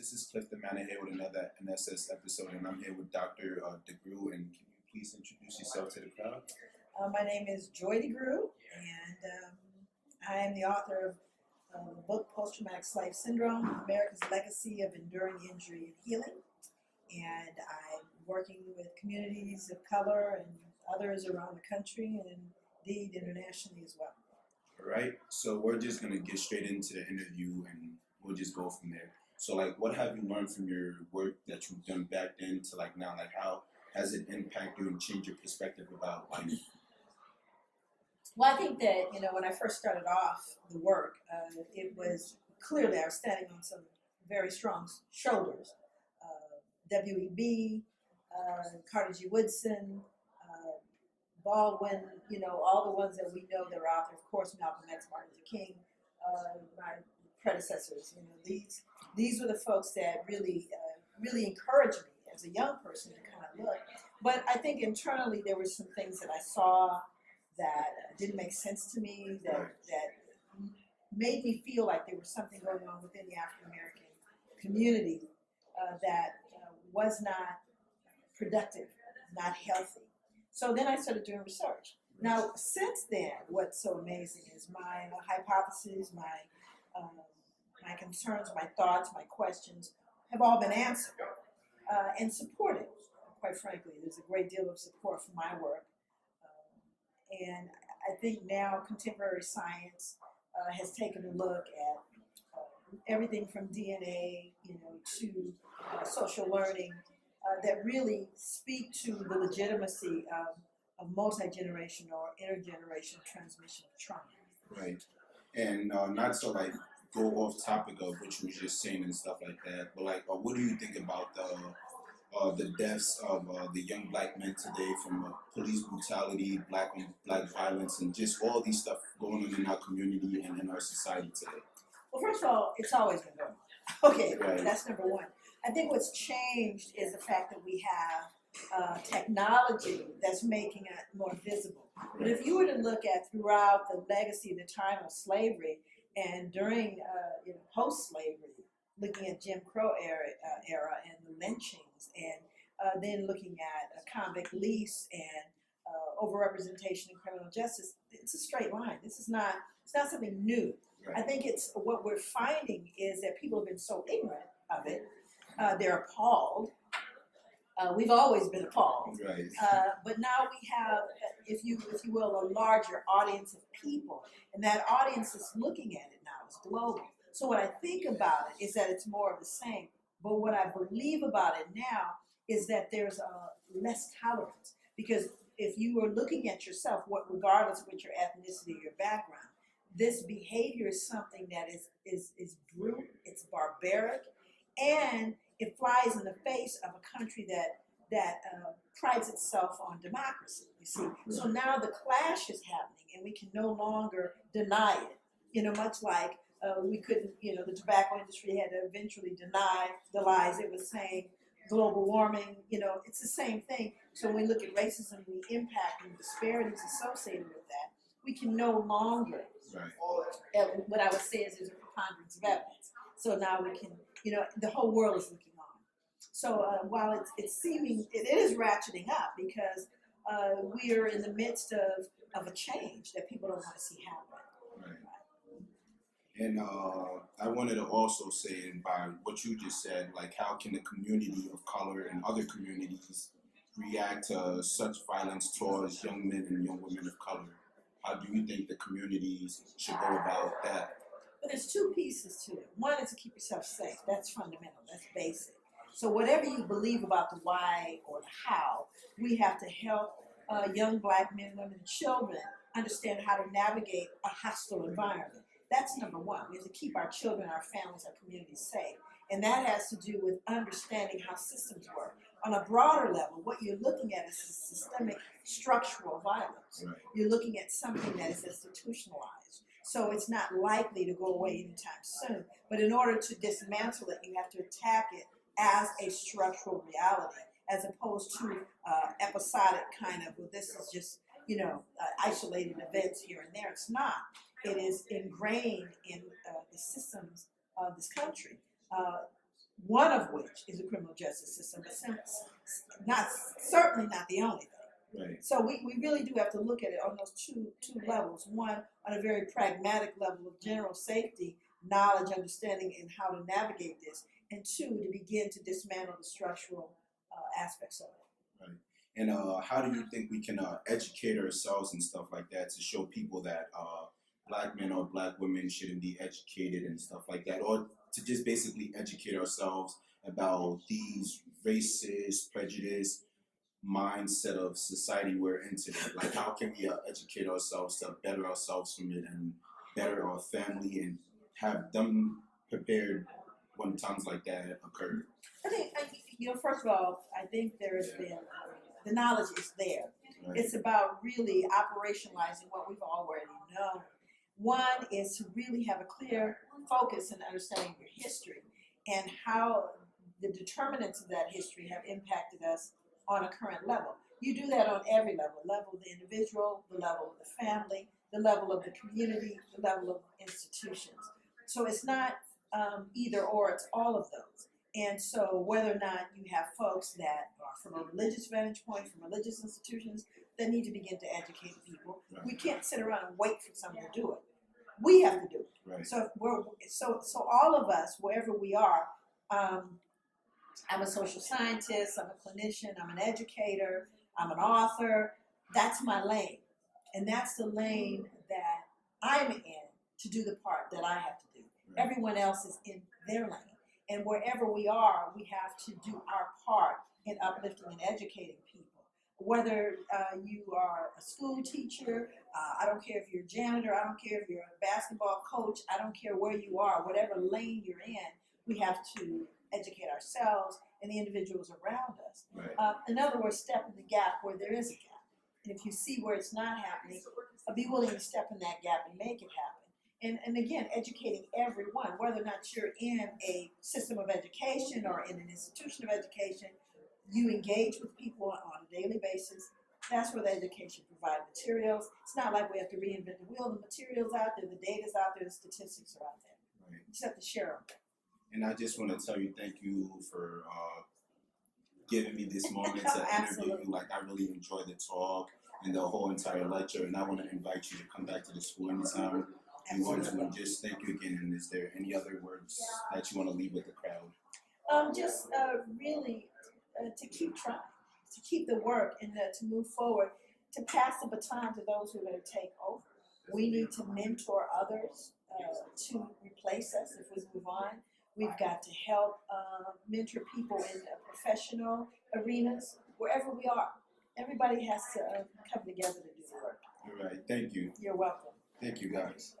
This is Clifton Manor here with another NSS episode, and I'm here with Dr. Degruy. And can you please introduce yourself to the crowd? My name is Joy Degruy, and I am the author of the book Post-Traumatic Slave Syndrome, America's Legacy of Enduring Injury and Healing. And I'm working with communities of color and others around the country and indeed internationally as well. All right, so we're just going to get straight into the interview and we'll just go from there. So, like, what have you learned from your work that you've done back then to, like, now? Like, how has it impacted you and changed your perspective about life? Well, I think that, when I first started off the work, it was clearly I was standing on some very strong shoulders. W.E.B., Carter G. Woodson, Baldwin, all the ones that we know that are out there. Of course, Malcolm X, Martin Luther King, my predecessors. These were the folks that really encouraged me as a young person to kind of look. But I think internally there were some things that I saw that didn't make sense to me, that made me feel like there was something going on within the African American community that was not productive, not healthy. So then I started doing research. Now, since then, what's so amazing is my hypotheses, my concerns, my thoughts, my questions have all been answered and supported. Quite frankly, there's a great deal of support for my work. And I think now contemporary science has taken a look at everything from DNA, to social learning that really speak to the legitimacy of multi-generational or intergenerational transmission of trauma. Right. And not to, like, go off topic of what you were just saying and stuff like that, but, like, what do you think about the deaths of the young black men today from police brutality, black on black violence, and just all these stuff going on in our community and in our society today? Well, first of all, it's always been going on. Okay, right. That's number one. I think what's changed is the fact that we have technology that's making it more visible. Right. But if you were to look at throughout the legacy, the time of slavery, and during post-slavery, looking at Jim Crow era and the lynchings, and then looking at convict lease and overrepresentation in criminal justice, it's a straight line. It's not something new. Right. I think it's what we're finding is that people have been so ignorant of it. They're appalled. We've always been appalled. Right. But now we have, if you will, a larger audience of people, and that audience is looking at it now. It's global. So what I think about it is that it's more of the same. But what I believe about it now is that there's less tolerance. Because if you are looking at yourself, regardless of what your ethnicity or your background, this behavior is something that is brutal, it's barbaric, and it flies in the face of a country that prides itself on democracy, you see. So now the clash is happening, and we can no longer deny it. Much like we couldn't, the tobacco industry had to eventually deny the lies it was saying, global warming, it's the same thing. So when we look at racism, the impact and disparities associated with that, we can no longer, what I would say is there's a preponderance of evidence. So now we can, the whole world is looking on. So while it's seeming, it is ratcheting up because we are in the midst of a change that people don't want to see happen. Right. And I wanted to also say, by what you just said, like, how can the community of color and other communities react to such violence towards young men and young women of color? How do you think the communities should go about that? Well, there's two pieces to it. One is to keep yourself safe. That's fundamental. That's basic. So whatever you believe about the why or the how, we have to help young black men, women, and children understand how to navigate a hostile environment. That's number one. We have to keep our children, our families, our communities safe. And that has to do with understanding how systems work. On a broader level, what you're looking at is systemic structural violence. Right. You're looking at something that is institutionalized. So it's not likely to go away anytime soon. But in order to dismantle it, you have to attack it as a structural reality, as opposed to episodic kind of, well, this is just, isolated events here and there. It's not. It is ingrained in the systems of this country. one of which is the criminal justice system, but not certainly not the only thing. Right. So we really do have to look at it on those two levels. One, on a very pragmatic level of general safety, knowledge, understanding, and how to navigate this. And two, to begin to dismantle the structural aspects of it. Right. And how do you think we can educate ourselves and stuff like that to show people that black men or black women shouldn't be educated and stuff like that, or to just basically educate ourselves about these racist, prejudice mindset of society we're in today? Like, how can we educate ourselves to better ourselves from it and better our family and have them prepared when times like that occur? I think, first of all, I think there's been, the knowledge is there. Right. It's about really operationalizing what we've already known. One is to really have a clear focus and understanding of your history and how the determinants of that history have impacted us on a current level. You do that on every level, the level of the individual, the level of the family, the level of the community, the level of institutions. So it's not either or, it's all of those. And so whether or not you have folks that are from a religious vantage point, from religious institutions, that need to begin to educate people. Right. We can't sit around and wait for someone to do it. We have to do it. Right. So so all of us, wherever we are, I'm a social scientist, I'm a clinician, I'm an educator, I'm an author. That's my lane. And that's the lane that I'm in to do the part that I have to do. Right. Everyone else is in their lane. And wherever we are, we have to do our part in uplifting and educating people. Whether you are a school teacher, I don't care if you're a janitor, I don't care if you're a basketball coach, I don't care where you are, whatever lane you're in, we have to educate ourselves and the individuals around us. Right. In other words, step in the gap where there is a gap. And if you see where it's not happening, be willing to step in that gap and make it happen. And again, educating everyone, whether or not you're in a system of education or in an institution of education, you engage with people on a daily basis. That's where the education provides materials. It's not like we have to reinvent the wheel. The material's out there, the data's out there, the statistics are out there. Right. You just have to share them. And I just want to tell you thank you for giving me this moment to interview you. Like, I really enjoyed the talk and the whole entire lecture, and I want to invite you to come back to the school anytime you want to. And just thank you again. And is there any other words that you want to leave with the crowd? Just really to keep trying, to keep the work, and to move forward, to pass the baton to those who are going to take over. We need to mentor others to replace us if we move on. We've got to help mentor people in professional arenas, wherever we are. Everybody has to come together to do the work. All right. Thank you. You're welcome. Thank you, guys.